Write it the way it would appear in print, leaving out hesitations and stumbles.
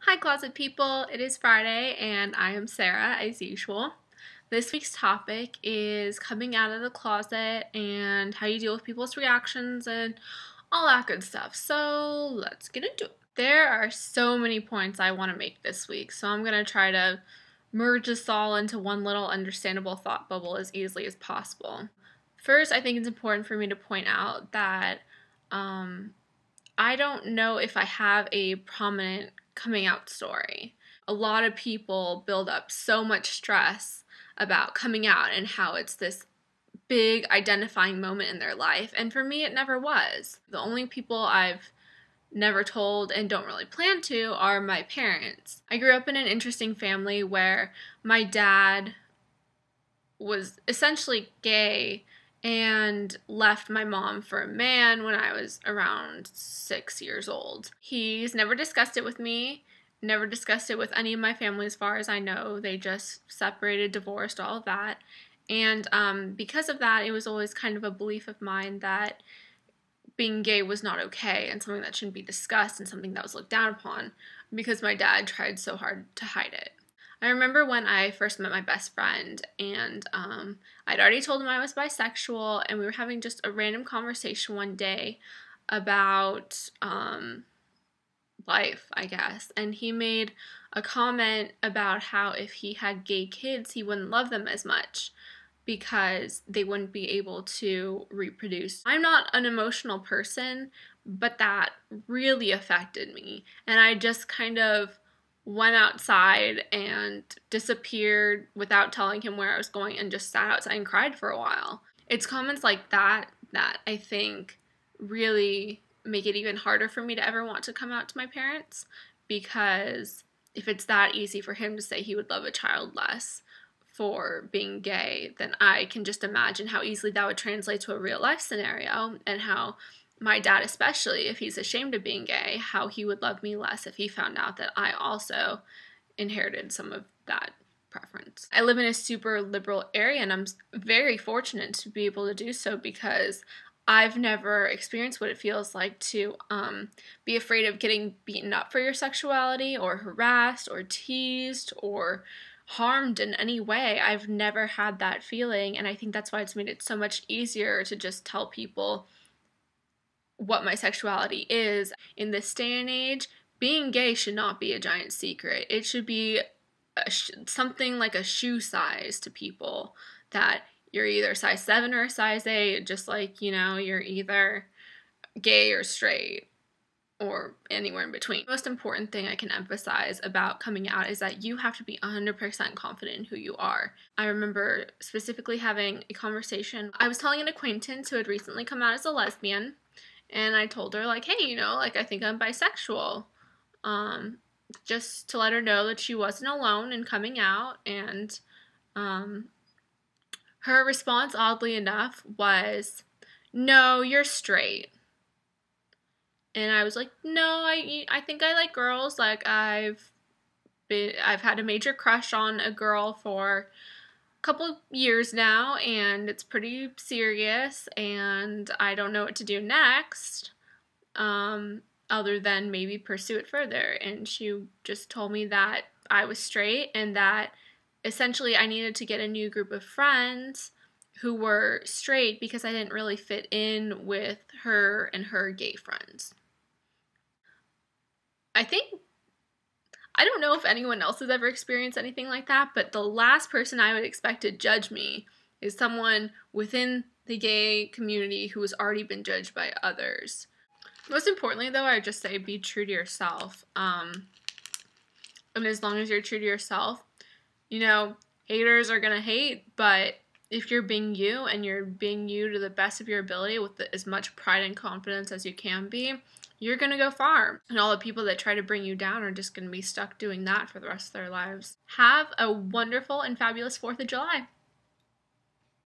Hi closet people, it is Friday and I am Sarah as usual. This week's topic is coming out of the closet and how you deal with people's reactions and all that good stuff. So let's get into it. There are so many points I want to make this week, so I'm going to try to merge this all into one little understandable thought bubble as easily as possible. First, I think it's important for me to point out that I don't know if I have a prominent coming out story. A lot of people build up so much stress about coming out and how it's this big identifying moment in their life, and for me it never was. The only people I've never told and don't really plan to are my parents. I grew up in an interesting family where my dad was essentially gay and left my mom for a man when I was around 6 years old. He's never discussed it with me, never discussed it with any of my family as far as I know. They just separated, divorced, all of that. And because of that, it was always kind of a belief of mine that being gay was not okay and something that shouldn't be discussed and something that was looked down upon because my dad tried so hard to hide it. I remember when I first met my best friend, and I'd already told him I was bisexual, and we were having just a random conversation one day about life, I guess, and he made a comment about how if he had gay kids, he wouldn't love them as much because they wouldn't be able to reproduce. I'm not an emotional person, but that really affected me, and I just kind of went outside and disappeared without telling him where I was going and just sat outside and cried for a while. It's comments like that that I think really make it even harder for me to ever want to come out to my parents, because if it's that easy for him to say he would love a child less for being gay, then I can just imagine how easily that would translate to a real life scenario, and how my dad, especially if he's ashamed of being gay, how he would love me less if he found out that I also inherited some of that preference. I live in a super liberal area, and I'm very fortunate to be able to do so because I've never experienced what it feels like to be afraid of getting beaten up for your sexuality, or harassed, or teased, or harmed in any way. I've never had that feeling, and I think that's why it's made it so much easier to just tell people what my sexuality is. In this day and age, being gay should not be a giant secret. It should be something like a shoe size to people, that you're either size 7 or a size 8, just like, you're either gay or straight or anywhere in between. The most important thing I can emphasize about coming out is that you have to be 100% confident in who you are. I remember specifically having a conversation. I was telling an acquaintance who had recently come out as a lesbian, and I told her, hey, I think I'm bisexual, just to let her know that she wasn't alone in coming out. And her response, oddly enough, was, "No, you're straight." And I was like, "No, I think I like girls. I've had a major crush on a girl for couple years now, and it's pretty serious, and I don't know what to do next other than maybe pursue it further." And she just told me that I was straight and that essentially I needed to get a new group of friends who were straight because I didn't really fit in with her and her gay friends. I don't know if anyone else has ever experienced anything like that, but the last person I would expect to judge me is someone within the gay community who has already been judged by others. Most importantly, though, I just say be true to yourself. And as long as you're true to yourself, haters are gonna hate, but if you're being you and you're being you to the best of your ability with as much pride and confidence as you can be, you're going to go far. And all the people that try to bring you down are just going to be stuck doing that for the rest of their lives. Have a wonderful and fabulous 4th of July.